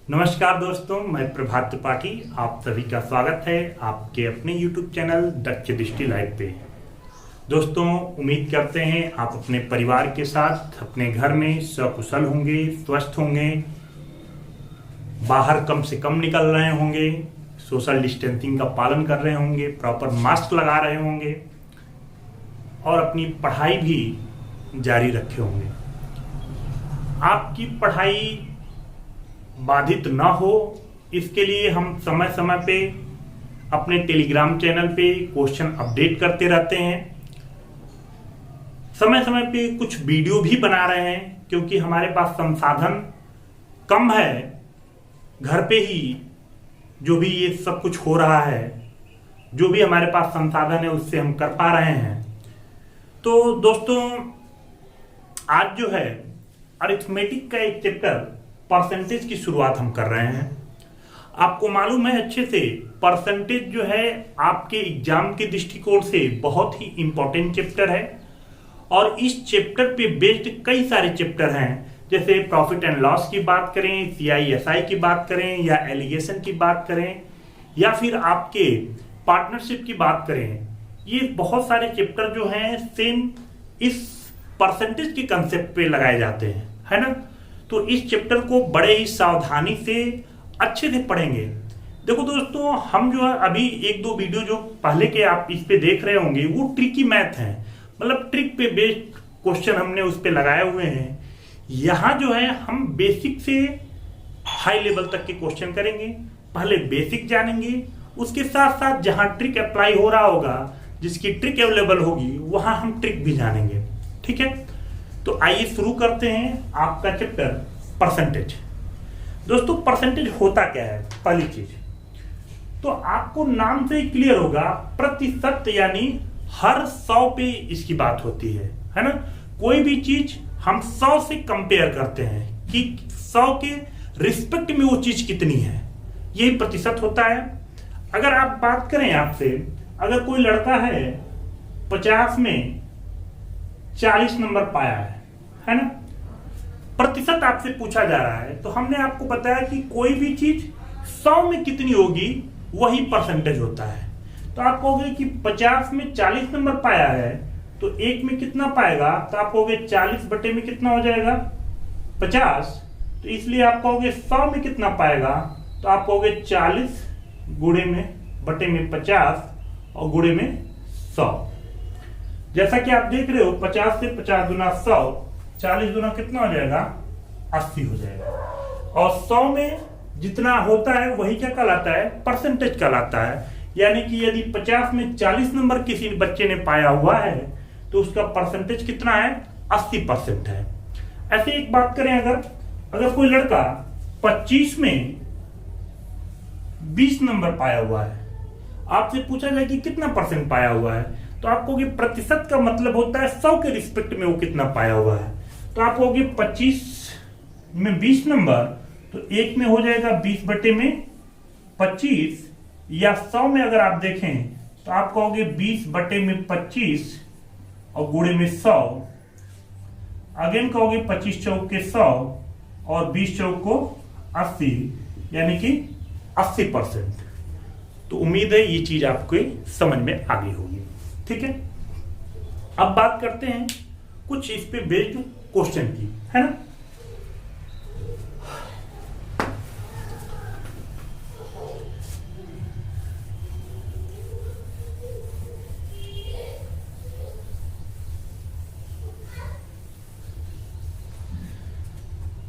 नमस्कार दोस्तों, मैं प्रभात त्रिपाठी। आप सभी का स्वागत है आपके अपने YouTube चैनल दक्ष दृष्टि लाइव पे। दोस्तों, उम्मीद करते हैं आप अपने परिवार के साथ अपने घर में सकुशल होंगे, स्वस्थ होंगे, बाहर कम से कम निकल रहे होंगे, सोशल डिस्टेंसिंग का पालन कर रहे होंगे, प्रॉपर मास्क लगा रहे होंगे और अपनी पढ़ाई भी जारी रखे होंगे। आपकी पढ़ाई बाधित ना हो, इसके लिए हम समय समय पे अपने टेलीग्राम चैनल पे क्वेश्चन अपडेट करते रहते हैं। समय समय पे कुछ वीडियो भी बना रहे हैं, क्योंकि हमारे पास संसाधन कम है। घर पे ही जो भी ये सब कुछ हो रहा है, जो भी हमारे पास संसाधन है उससे हम कर पा रहे हैं। तो दोस्तों, आज जो है अरिथमेटिक का एक चैप्टर परसेंटेज की शुरुआत हम कर रहे हैं। आपको मालूम है अच्छे से, परसेंटेज जो है आपके एग्जाम के दृष्टिकोण से बहुत ही इंपॉर्टेंट चैप्टर है। और इस चैप्टर पे बेस्ड कई सारे चैप्टर हैं, जैसे प्रॉफिट एंड लॉस की बात करें, CISI की बात करें, या एलिगेशन की बात करें, या फिर आपके पार्टनरशिप की बात करें। ये बहुत सारे चैप्टर जो हैं सेम इस परसेंटेज के कंसेप्ट पे लगाए जाते हैं, है ना। तो इस चैप्टर को बड़े ही सावधानी से अच्छे से पढ़ेंगे। देखो दोस्तों, हम जो है अभी एक दो वीडियो जो पहले के आप इस पे देख रहे होंगे वो ट्रिकी मैथ है, मतलब ट्रिक पे बेस्ड क्वेश्चन हमने उस पे लगाए हुए हैं। यहाँ जो है हम बेसिक से हाई लेवल तक के क्वेश्चन करेंगे। पहले बेसिक जानेंगे, उसके साथ साथ जहां ट्रिक अप्लाई हो रहा होगा, जिसकी ट्रिक अवेलेबल होगी, वहां हम ट्रिक भी जानेंगे। ठीक है, तो आइए शुरू करते हैं आपका चैप्टर परसेंटेज। दोस्तों, परसेंटेज होता क्या है? पहली चीज तो आपको नाम से ही क्लियर होगा, प्रतिशत, यानी हर 100 पे इसकी बात होती है ना। कोई भी चीज हम 100 से कंपेयर करते हैं कि 100 के रिस्पेक्ट में वो चीज कितनी है, यही प्रतिशत होता है। अगर आप बात करें आपसे, अगर कोई लड़का है 50 में 40 नंबर पाया है ना, प्रतिशत आपसे पूछा जा रहा है, तो हमने आपको बताया कि कोई भी चीज 100 में कितनी होगी वही परसेंटेज होता है। तो आप कहोगे कि 50 में 40 नंबर पाया है, तो एक में कितना पाएगा? तो आप कहोगे 40 बटे में कितना हो जाएगा? 50। तो इसलिए आप कहोगे 100 में कितना पाएगा? तो आप कहोगे 40 गुणे में बटे में 50 और गुणे में 100। जैसा कि आप देख रहे हो, 50 से 50 गुना 100, 40 गुना कितना हो जाएगा? 80 हो जाएगा। और 100 में जितना होता है वही क्या कहलाता है? परसेंटेज कहलाता है। यानी कि यदि 50 में 40 नंबर किसी बच्चे ने पाया हुआ है, तो उसका परसेंटेज कितना है? 80% है। ऐसे एक बात करें, अगर कोई लड़का 25 में 20 नंबर पाया हुआ है, आपसे पूछा जाए कि कितना परसेंट पाया हुआ है, तो आप कहोगे प्रतिशत का मतलब होता है 100 के रिस्पेक्ट में वो कितना पाया हुआ है। तो आप कहोगे 25 में 20 नंबर, तो एक में हो जाएगा 20 बटे में 25, या 100 में अगर आप देखें तो आप कहोगे 20 बटे में 25 और गुणे में 100। अगेन कहोगे 25 चौक के 100 और 20 चौक को 80, यानी कि 80%। तो उम्मीद है ये चीज आपको समझ में आ गई होगी। ठीक है, अब बात करते हैं कुछ इस पे बेस्ड क्वेश्चन की, है ना।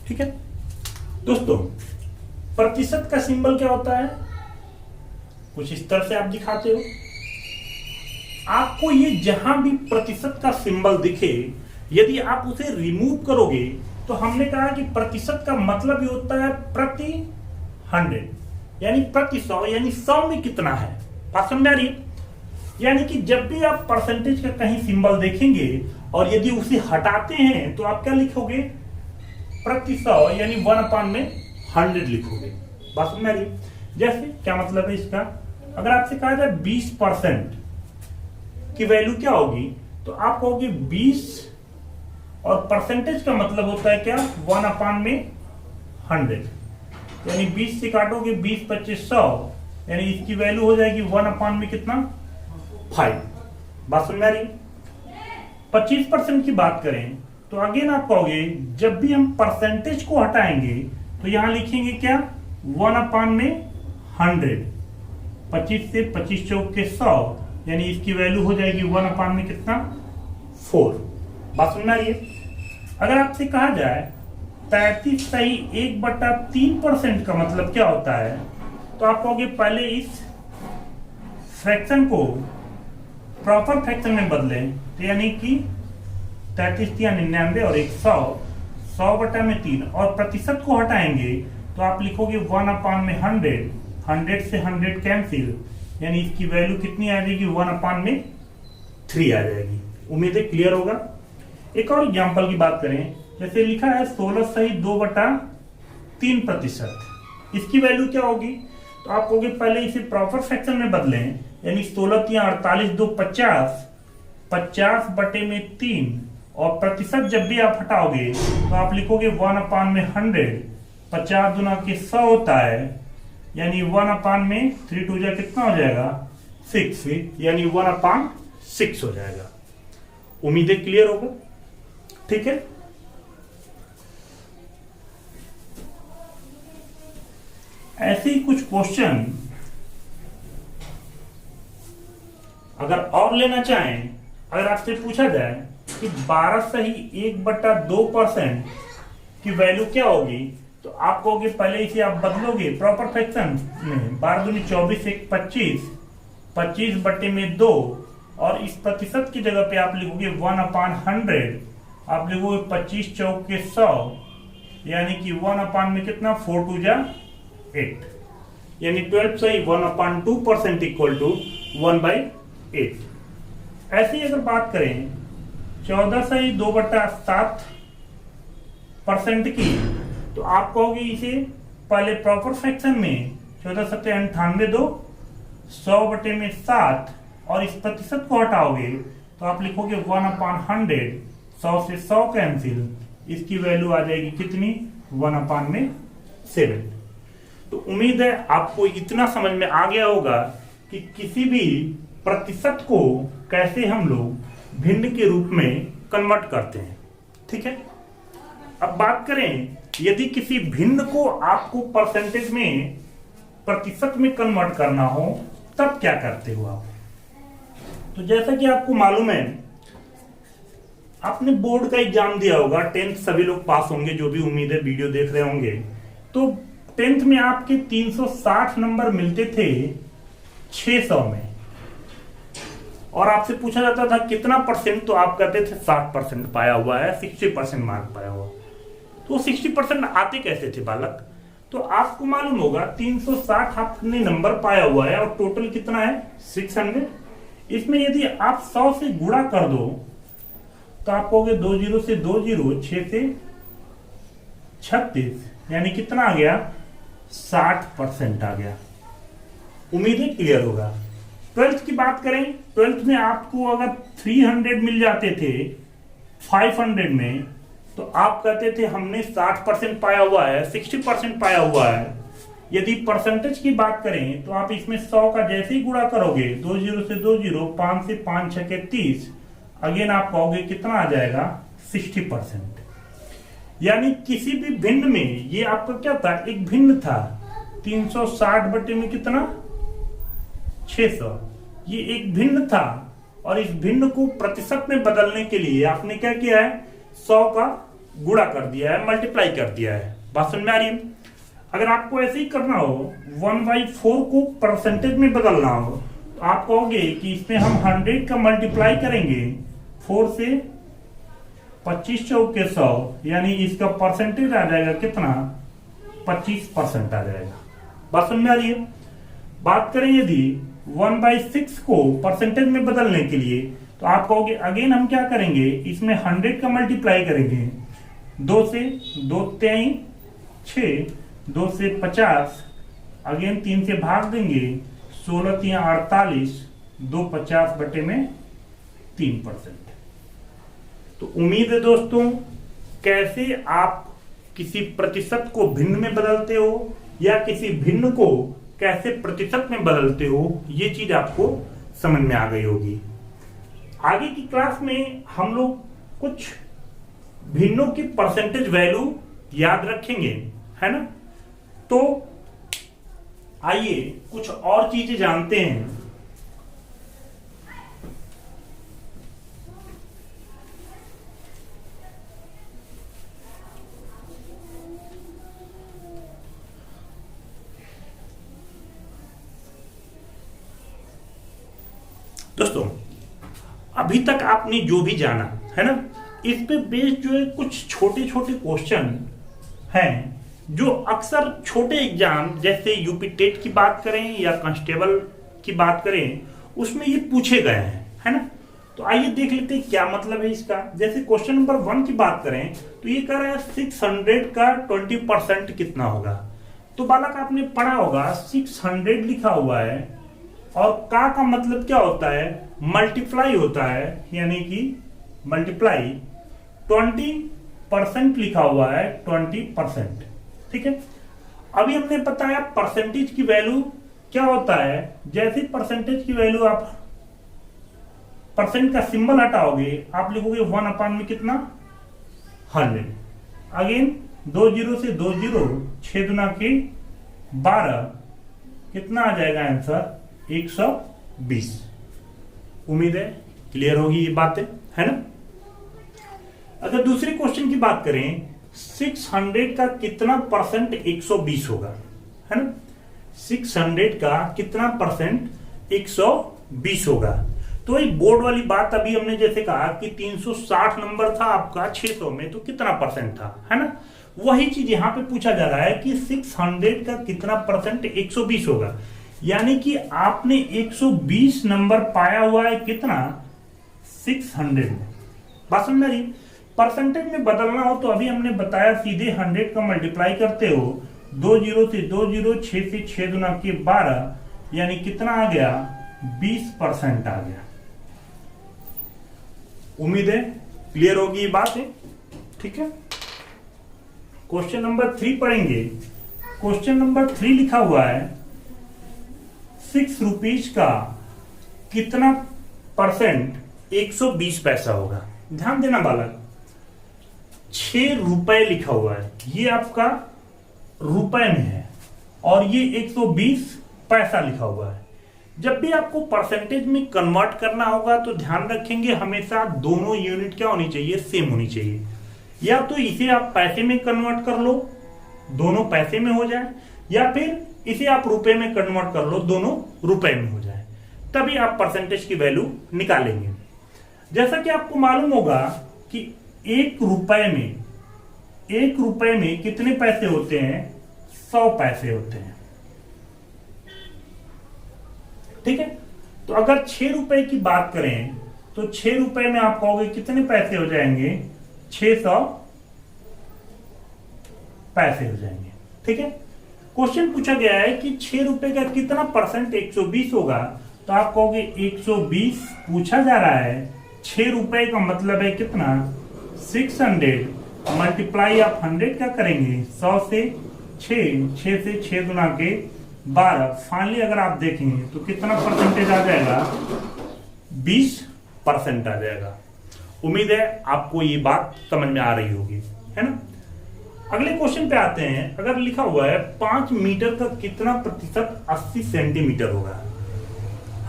ठीक है दोस्तों, प्रतिशत का सिंबल क्या होता है? कुछ इस तरह से आप दिखाते हो। आपको ये जहां भी प्रतिशत का सिंबल दिखे, यदि आप उसे रिमूव करोगे, तो हमने कहा कि प्रतिशत का मतलब ये होता है प्रति 100, यानी प्रति 100, यानी 100 में कितना है। बात समझ आ रही? यानी कि जब भी आप परसेंटेज का कहीं सिंबल देखेंगे और यदि उसे हटाते हैं, तो आप क्या लिखोगे? प्रति 100, यानी 1/100 लिखोगे। बात समझ आ रही? जैसे क्या मतलब है इसका? अगर आपसे कहा जाए 20% की वैल्यू क्या होगी, तो आप कहोगे 20, और परसेंटेज का मतलब होता है क्या? 1/100। यानी 20 से काटोगे 20 25 100, यानी इसकी वैल्यू हो जाएगी 1 में कितना 5। बात समझ में आ रही। 25% की बात करें तो अगेन आप कहोगे जब भी हम परसेंटेज को हटाएंगे तो यहां लिखेंगे क्या 1 में 100। 25 से 25 चौक के 100, यानी इसकी वैल्यू हो जाएगी 1 में कितना 4। बात समझ में आ रही है। अगर आपसे कहा जाए 33 सही 1/3% का मतलब क्या होता है, तो आप कहोगे पहले इस फ्रैक्शन को प्रॉपर फ्रैक्शन में बदलें, तो यानी कि 33 या 99 और 100, 100/3 और प्रतिशत को हटाएंगे तो आप लिखोगे 1 में 100, 100 से 100 कैंसिल, यानी इसकी वैल्यू कितनी आ जाएगी 1 में 3 आ जाएगी। उम्मीद है क्लियर होगा। एक और एग्जांपल की बात करें, जैसे लिखा है 16 सही 2/3%, इसकी वैल्यू क्या होगी, तो आप कहोगे पहले इसे प्रॉपर फ्रैक्शन में बदलें, यानी 16 या 48 2 50, 50/3 और प्रतिशत जब भी आप हटाओगे तो आप लिखोगे 1 में 100, 50 दुना के 100 होता है, यानी 1 में 3 2 जा कितना हो जाएगा 6, यानी 1/6 हो जाएगा। उम्मीद है क्लियर होगा। ठीक है। ऐसे ही कुछ क्वेश्चन अगर और लेना चाहें, अगर आपसे पूछा जाए कि 12 सही 1/2% की वैल्यू क्या होगी, तो आप कहोगे पहले इसे आप बदलोगे प्रॉपर फ्रैक्शन में, 12 दूनी 24 1 25, 25/2 और इस प्रतिशत की जगह पे आप लिखोगे 1/100, आप लिखोगे 25 चौक के 100, यानी कि 1 में कितना 4 2 जा 8, यानी 12 सही 1/2% इक्वल टू 1/8। ऐसे ही अगर बात करें 14 सही 2/7% की, तो आप कहोगे इसे पहले प्रॉपर फ्रैक्शन में 14 सत्ते 98 2, 100/7 और इस प्रतिशत को हटाओगे तो आप लिखोगे 1/100, 100 से 100 कैंसिल, इसकी वैल्यू आ जाएगी कितनी 1 में 7। तो उम्मीद है आपको इतना समझ में आ गया होगा कि किसी भी प्रतिशत को कैसे हम लोग भिन्न के रूप में कन्वर्ट करते हैं। ठीक है। अब बात करें यदि किसी भिन्न को आपको परसेंटेज में प्रतिशत में कन्वर्ट करना हो तब क्या करते हो आप। तो जैसा कि आपको मालूम है, आपने बोर्ड का एग्जाम दिया होगा, 10th सभी लोग पास होंगे जो भी उम्मीद है वीडियो देख रहे होंगे। तो 10th में आपके 360 नंबर मिलते थे 600 में, और आपसे पूछा जाता था कितना परसेंट, तो आप कहते थे 60% पाया हुआ है, 60% मार्क पाया हुआ। तो 60% आते कैसे थे बालक, तो आपको मालूम होगा 360 आपने नंबर पाया हुआ है और टोटल कितना है 600। इसमें यदि आप 100 से गुणा कर दो तो आप कहोगे 2 0 से 2 0, 6 से 36, यानी कितना आ गया 60% आ गया। उम्मीद है क्लियर होगा। 12th की बात करें, 12th में आपको अगर 300 मिल जाते थे 500 में, तो आप कहते थे हमने 60% पाया हुआ है, 60% पाया हुआ है। यदि परसेंटेज की बात करें तो आप इसमें 100 का जैसे ही गुणा करोगे, 2 0 से 2 0, 5 से 5 6 के 30, अगेन आप कहोगे कितना आ जाएगा 60%। यानी किसी भी भिन्न में ये आपका क्या था, एक भिन्न था 360 बटे में कितना 600, ये एक भिन्न था। और इस भिन्न को प्रतिशत में बदलने के लिए आपने क्या किया है, 100 का गुणा कर दिया है, मल्टीप्लाई कर दिया है। बात समझ में आ रही है। अगर आपको ऐसे ही करना हो 1/4 को परसेंटेज में बदलना हो, तो आप कहोगे कि इसमें हम 100 का मल्टीप्लाई करेंगे 4 से, 25 चौक के 100, यानी इसका परसेंटेज आ जाएगा कितना 25% आ जाएगा। बात समझ में आ रही है। बात करें यदि 1/6 को परसेंटेज में बदलने के लिए, तो आप कहोगे अगेन हम क्या करेंगे, इसमें 100 का मल्टीप्लाई करेंगे, 2 से 2 3 6, 2 से 50, अगेन 3 से भाग देंगे, 16 3 48, 2 50 बटे में 3%। तो उम्मीद है दोस्तों कैसे आप किसी प्रतिशत को भिन्न में बदलते हो या किसी भिन्न को कैसे प्रतिशत में बदलते हो, ये चीज आपको समझ में आ गई होगी। आगे की क्लास में हम लोग कुछ भिन्नों की परसेंटेज वैल्यू याद रखेंगे, है ना। तो आइए कुछ और चीजें जानते हैं। दोस्तों, अभी तक आपने जो भी जाना है ना, इस पे बेस्ड जो है कुछ छोटे छोटे क्वेश्चन हैं जो अक्सर छोटे एग्जाम जैसे यूपी टेट की बात करें या कांस्टेबल की बात करें उसमें ये पूछे गए हैं, है ना। तो आइए देख लेते हैं क्या मतलब है इसका। जैसे क्वेश्चन नंबर 1 की बात करें तो ये कह रहा है 600 का 20% कितना होगा। तो बालक आपने पढ़ा होगा 600 लिखा हुआ है और का मतलब क्या होता है, मल्टीप्लाई होता है, यानी कि मल्टीप्लाई 20% लिखा हुआ है 20%, ठीक है। अभी हमने बताया परसेंटेज की वैल्यू क्या होता है। जैसे परसेंटेज की वैल्यू आप परसेंट का सिंबल हटाओगे आप लिखोगे 1 में कितना 100। अगेन 2 जीरो से 2 जीरो 6 दुना के 12 कितना आ जाएगा आंसर 120। उम्मीद है क्लियर होगी ये बातें, है ना। अगर दूसरे क्वेश्चन की बात करें 600 का कितना परसेंट 120 होगा, है ना। 600 का कितना परसेंट 120 होगा। तो ये बोर्ड वाली बात अभी हमने जैसे कहा कि 360 नंबर था आपका 600 में, तो कितना परसेंट था, है ना। वही चीज यहां पे पूछा जा रहा है कि 600 का कितना परसेंट 120 होगा, यानी कि आपने 120 नंबर पाया हुआ है कितना 600 में। बात समझ रही। परसेंटेज में बदलना हो तो अभी हमने बताया सीधे 100 का मल्टीप्लाई करते हो 2 जीरो से 2 जीरो 6 से 6 दुना के 12, यानी कितना आ गया 20% आ गया। उम्मीद है क्लियर होगी ये बात है, ठीक है। क्वेश्चन नंबर 3 पढ़ेंगे। क्वेश्चन नंबर 3 लिखा हुआ है 6 रुपीज का कितना परसेंट 120 पैसा होगा। ध्यान देना बालक, 6 रुपए लिखा हुआ है, ये आपका रुपए में है और ये 120 पैसा लिखा हुआ है। जब भी आपको परसेंटेज में कन्वर्ट करना होगा तो ध्यान रखेंगे हमेशा दोनों यूनिट क्या होनी चाहिए, सेम होनी चाहिए। या तो इसे आप पैसे में कन्वर्ट कर लो, दोनों पैसे में हो जाए, या फिर इसे आप रुपए में कन्वर्ट कर लो, दोनों रुपए में हो जाए, तभी आप परसेंटेज की वैल्यू निकालेंगे। जैसा कि आपको मालूम होगा कि 1 रुपए में कितने पैसे होते हैं 100 पैसे होते हैं, ठीक है। तो अगर 6 रुपए की बात करें तो 6 रुपए में आप कहोगे कितने पैसे हो जाएंगे 600 पैसे हो जाएंगे, ठीक है। क्वेश्चन पूछा गया है कि 6 रुपए का कितना परसेंट 120 होगा, तो आप कहोगे 120 पूछा जा रहा है, 6 रुपए का मतलब है कितना 600 मल्टीप्लाई आप 100 का करेंगे 100 से 6 से 6 गुना के 12। फाइनली अगर आप देखेंगे तो कितना परसेंटेज आ जाएगा 20% आ जाएगा। उम्मीद है आपको ये बात समझ में आ रही होगी, है ना। अगले क्वेश्चन पे आते हैं। अगर लिखा हुआ है 5 मीटर का कितना प्रतिशत 80 सेंटीमीटर होगा।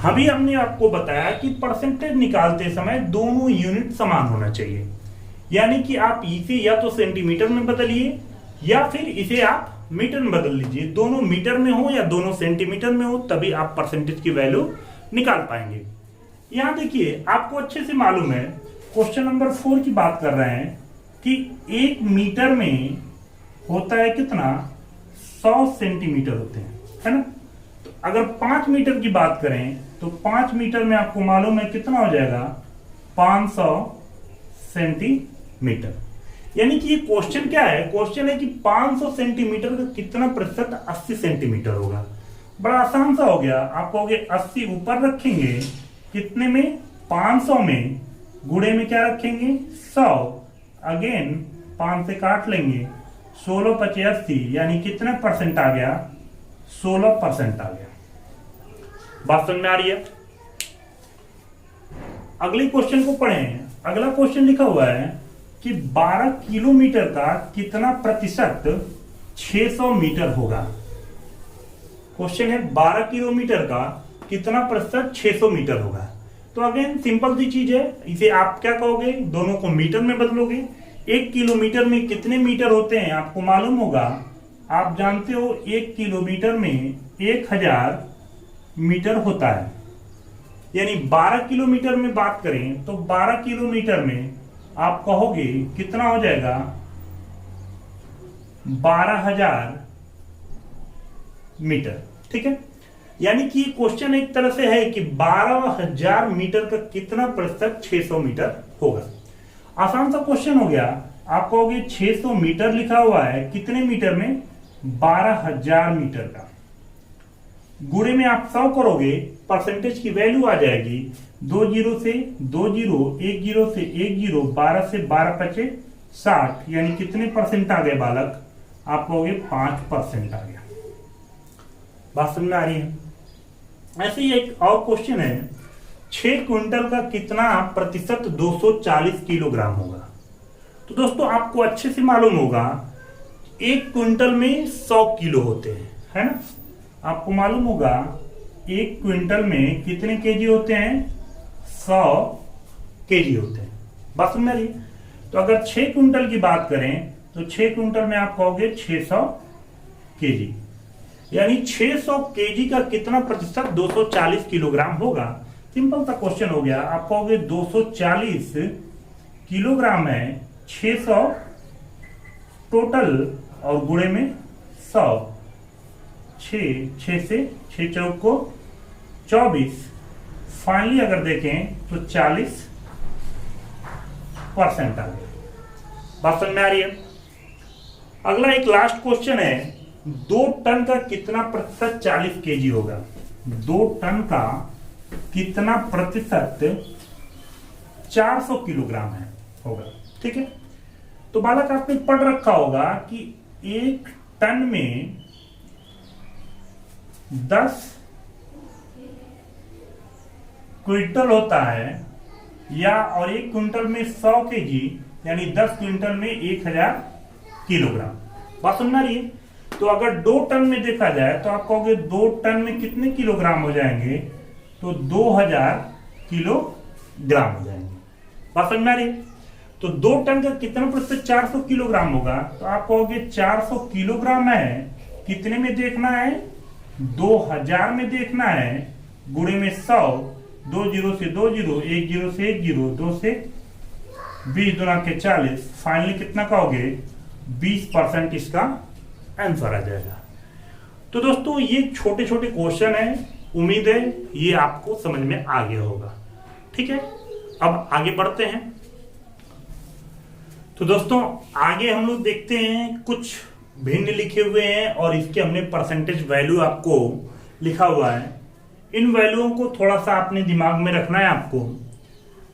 अभी हमने आपको बताया कि परसेंटेज निकालते समय दोनों यूनिट समान होना चाहिए, यानी कि आप इसे या तो सेंटीमीटर में बदलिए या फिर इसे आप मीटर में बदल लीजिए। दोनों मीटर में हो या दोनों सेंटीमीटर में हो, तभी आप परसेंटेज की वैल्यू निकाल पाएंगे। यहां देखिए, आपको अच्छे से मालूम है, क्वेश्चन नंबर 4 की बात कर रहे हैं कि 1 मीटर में होता है कितना 100 सेंटीमीटर होते हैं, है ना। तो अगर 5 मीटर की बात करें तो 5 मीटर में आपको मालूम है कितना हो जाएगा 500 सेंटीमीटर। यानी कि ये क्वेश्चन क्या है, क्वेश्चन है कि 500 सेंटीमीटर का कितना प्रतिशत 80 सेंटीमीटर होगा। बड़ा आसान सा हो गया। आप कहोगे 80 ऊपर रखेंगे, कितने में 500 में, गुणे में क्या रखेंगे 100, अगेन 5 से काट लेंगे, 16 × 80 यानी कितना परसेंट आ गया? 16% आ गया। बात समझ में आ रही है? अगले क्वेश्चन को पढ़ें। अगला क्वेश्चन लिखा हुआ है कि 12 किलोमीटर का कितना प्रतिशत 600 मीटर होगा। क्वेश्चन है 12 किलोमीटर का कितना प्रतिशत 600 मीटर होगा। तो अगेन सिंपल सी चीज है, इसे आप क्या कहोगे, दोनों को मीटर में बदलोगे। 1 किलोमीटर में कितने मीटर होते हैं आपको मालूम होगा, आप जानते हो 1 किलोमीटर में 1000 मीटर होता है। यानी 12 किलोमीटर में बात करें तो 12 किलोमीटर में आप कहोगे कितना हो जाएगा, 12,000 मीटर। ठीक है, यानी कि क्वेश्चन एक तरह से है कि 12,000 मीटर का कितना प्रतिशत 600 मीटर होगा। आसान सा क्वेश्चन हो गया। आप कहोगे 600 मीटर लिखा हुआ है, कितने मीटर में? 12,000 मीटर का। गुणे में आप 100 करोगे, परसेंटेज की वैल्यू आ जाएगी 2 0 से 2 0, 1 0 से 1 0, 12 से 12 × 5 = 60। यानी कितने परसेंट आ गए बालक? आप कहोगे 5% आ गया। बात समझ में आ रही है? ऐसे ही एक और क्वेश्चन है, 6 क्विंटल का कितना प्रतिशत 240 किलोग्राम होगा। तो दोस्तों आपको अच्छे से मालूम होगा 1 क्विंटल में 100 किलो होते हैं, है ना? आपको मालूम होगा 1 क्विंटल में कितने केजी होते हैं? 100 केजी होते हैं। बात समझ में आ रही है? तो अगर 6 क्विंटल की बात करें तो 6 क्विंटल में आप कहोगे 600 केजी। यानी 600 केजी का कितना प्रतिशत 240 किलोग्राम होगा। सिंपल सा क्वेश्चन हो गया। आप कहोगे 240 किलोग्राम है, 600 टोटल और गुणे में 100, 6 से 6 चौक को 24। फाइनली अगर देखें तो 40% आ गया। बात समझ में आ रही है? अगला एक लास्ट क्वेश्चन है, 2 टन का कितना प्रतिशत 40 केजी होगा। 2 टन का कितना प्रतिशत 400 किलोग्राम है होगा। ठीक है, तो बालक आपने पढ़ रखा होगा कि 1 टन में 10 क्विंटल होता है, या और 1 क्विंटल में 100 केजी, यानी 10 क्विंटल में 1000 किलोग्राम। बात समझ में आ रही है? तो अगर 2 टन में देखा जाए तो आप कहोगे 2 टन में कितने किलोग्राम हो जाएंगे? तो 2000 किलोग्राम हो जाएंगे। बात समझ में आ रही है? तो 2 टन का कितना प्रतिशत 400 किलोग्राम होगा। तो आप कहोगे 400 किलोग्राम है, कितने में देखना है? 2000 में देखना है, गुणे में 100, 2 0 से 2 0, 1 0 से 1 0, 2 से 20 दूना के 40। फाइनली कितना कहोगे? 20% इसका आंसर आ जाएगा। तो दोस्तों ये छोटे छोटे क्वेश्चन हैं, उम्मीद है ये आपको समझ में आ गया होगा। ठीक है, अब आगे बढ़ते हैं। तो दोस्तों आगे हम लोग देखते हैं, कुछ भिन्न लिखे हुए हैं और इसके हमने परसेंटेज वैल्यू आपको लिखा हुआ है। इन वैल्यूओं को थोड़ा सा अपने दिमाग में रखना है आपको।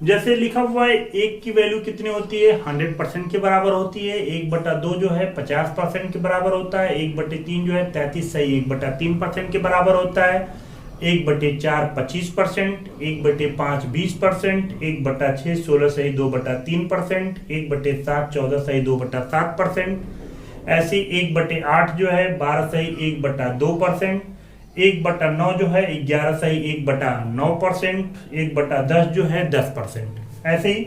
जैसे लिखा हुआ है 1 की वैल्यू कितनी होती है? 100% के बराबर होती है। 1/2 जो है 50% के बराबर होता है। 1/3 जो है 33 सही 1/3% के बराबर होता है। 1/4 25%, 1/5 20%, 1/6 16 सही 2/3%, 1/7 14 सही 2/7%। ऐसे 1/8 जो है 12 सही 1/2%, 1/9 जो है 11 सही 1/9%, 1/10 जो है 10%। ऐसे ही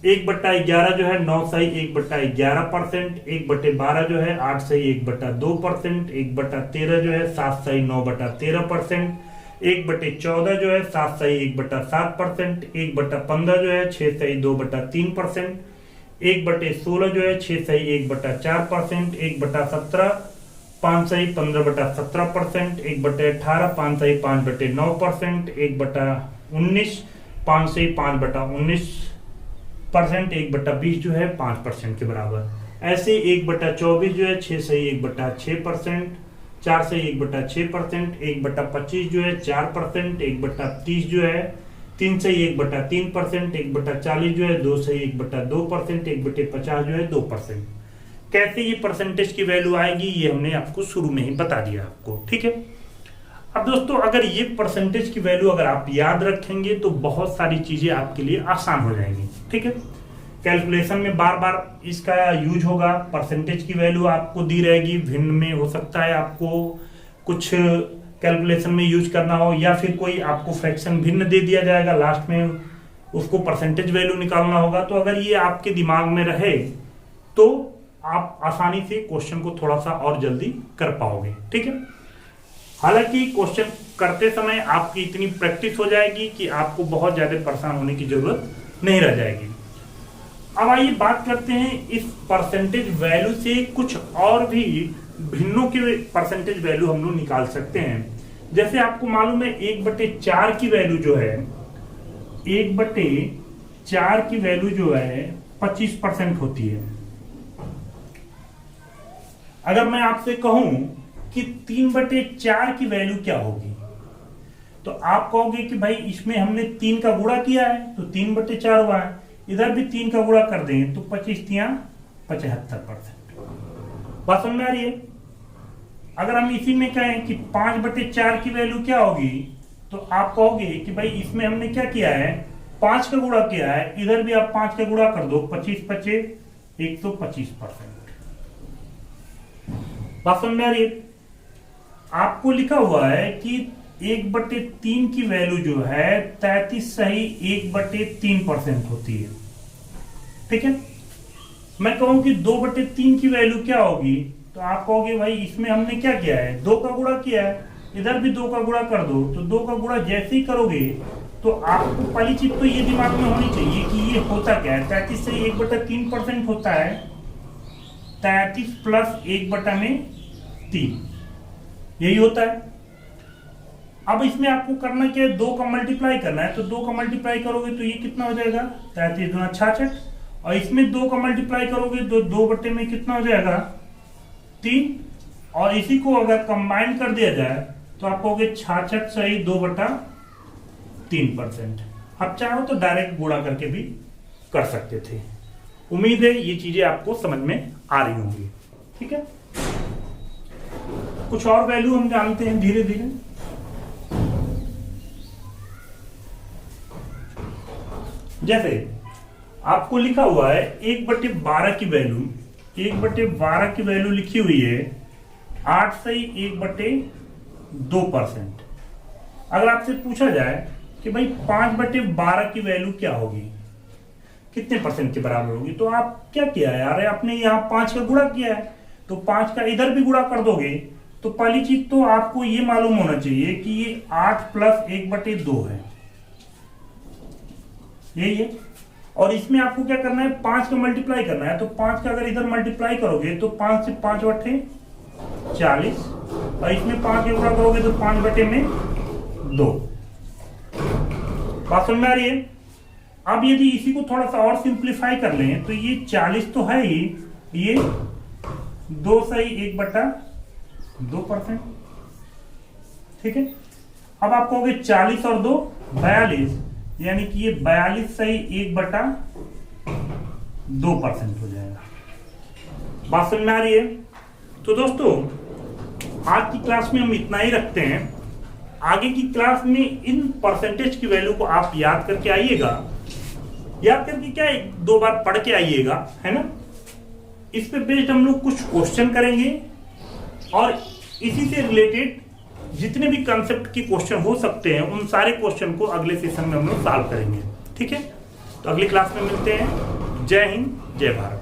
1/11 जो है 9 सही 1/11%, 1/12 जो है 8 सही 1/2%, 1/13 जो है 7 सही 9/13%, 1/14 जो है 7 सही 1/7%, 1/15 जो है 6 सही 2/3%, 1/16 जो है 6 सही 1/4%, 1/17 5 सही 15/17%, 1/18 5 सही 5/9%, 1/19 5 सही 5/19%, 1/20 जो है 5% के बराबर। ऐसे 1/24 जो है 6 सही 1/6%, 4 सही 1/6%, 1/25 जो है 4%, 1/30 जो है 3 सही 1/3%, 1/40 जो है 2 सही 1/2%, 1/50 जो है 2%। कैसे ये परसेंटेज की वैल्यू आएगी ये हमने आपको शुरू में ही बता दिया आपको, ठीक है। अब दोस्तों अगर ये परसेंटेज की वैल्यू अगर आप याद रखेंगे तो बहुत सारी चीजें आपके लिए आसान हो जाएंगी, ठीक है। कैलकुलेशन में बार बार इसका यूज होगा, परसेंटेज की वैल्यू आपको दी रहेगी, भिन्न में हो सकता है आपको कुछ कैलकुलेशन में यूज करना हो, या फिर कोई आपको फ्रैक्शन भिन्न दे दिया जाएगा, लास्ट में उसको परसेंटेज वैल्यू निकालना होगा। तो अगर ये आपके दिमाग में रहे तो आप आसानी से क्वेश्चन को थोड़ा सा और जल्दी कर पाओगे, ठीक है। हालांकि क्वेश्चन करते समय आपकी इतनी प्रैक्टिस हो जाएगी कि आपको बहुत ज्यादा परेशान होने की जरूरत नहीं रह जाएगी। अब आइए बात करते हैं इस परसेंटेज वैल्यू से कुछ और भी भिन्नों के परसेंटेज वैल्यू हम लोग निकाल सकते हैं। जैसे आपको मालूम है 1/4 की वैल्यू जो है, 1/4 की वैल्यू जो है 25% होती है। अगर मैं आपसे कहूं कि 3/4 की वैल्यू क्या होगी, तो आप कहोगे कि भाई इसमें हमने 3 का गुणा किया है तो 3/4 हुआ है, इधर भी 3 का गुणा कर देंगे तो 25×3 = 75%। बात समझ में आ रही है। अगर हम इसी में कहें कि 5/4 की वैल्यू क्या होगी, तो आप कहोगे कि भाई इसमें हमने क्या किया है, 5 का गुणा किया है, इधर भी आप 5 का गुणा कर दो, 25×5 = 125%। बात समझ में आ रही है। आपको लिखा हुआ है कि 1/3 की वैल्यू जो है 33 सही 1/3% होती है, ठीक है। मैं कहूं कि 2/3 की वैल्यू क्या होगी, तो आप कहोगे भाई इसमें हमने क्या किया है, 2 का गुणा किया है, इधर भी 2 का गुणा कर दो। तो 2 का गुणा जैसे ही करोगे तो आपको पहली चीज तो ये दिमाग में होनी चाहिए कि ये होता क्या है। 33 से 1/3% होता है 33 + 1/3, यही होता है। अब इसमें आपको करना क्या है, 2 का मल्टीप्लाई करना है। तो 2 का मल्टीप्लाई करोगे तो ये कितना हो जाएगा, 33 × 66, और इसमें 2 का मल्टीप्लाई करोगे तो 2 में कितना हो जाएगा, 3, और इसी को अगर कंबाइन कर दिया जाए तो आप कहोगे 66 सही 2/3%। आप चाहो तो डायरेक्ट गुणा करके भी कर सकते थे। उम्मीद है ये चीजें आपको समझ में आ रही होंगी, ठीक है। कुछ और वैल्यू हम जानते हैं धीरे धीरे। जैसे आपको लिखा हुआ है 1/12 की वैल्यू, 1/12 की वैल्यू लिखी हुई है 8 सही 1/2%। अगर आपसे पूछा जाए कि भाई 5/12 की वैल्यू क्या होगी, कितने % के बराबर होगी, तो आप क्या किया है, अरे आपने यहाँ 5 का गुणा किया है तो 5 का इधर भी गुणा कर दोगे। तो पहली चीज तो आपको ये मालूम होना चाहिए कि ये 8 + 1/2 है, यही है। और इसमें आपको क्या करना है, 5 का मल्टीप्लाई करना है। तो 5 का अगर इधर मल्टीप्लाई करोगे तो 5 से 5/40, और इसमें 5 के गुणा करोगे तो 5/2। बात समझ में आ रही है। अब यदि इसी को थोड़ा सा और सिंप्लीफाई कर लें तो ये 40 तो है ही, ये 2 सही 1/2%, ठीक है। अब आप कहोगे 40 और 2 42, यानी कि ये 42 सही 1/2% हो जाएगा। बात समझ में आ रही है। तो दोस्तों आज की क्लास में हम इतना ही रखते हैं। आगे की क्लास में इन परसेंटेज की वैल्यू को आप याद करके आइएगा, याद करके क्या 1-2 बार पढ़ के आइएगा, है ना। इस पे बेस्ड हम लोग कुछ क्वेश्चन करेंगे और इसी से रिलेटेड जितने भी कंसेप्ट के क्वेश्चन हो सकते हैं उन सारे क्वेश्चन को अगले सेशन में हम लोग सॉल्व करेंगे, ठीक है। तो अगली क्लास में मिलते हैं। जय हिंद, जय भारत।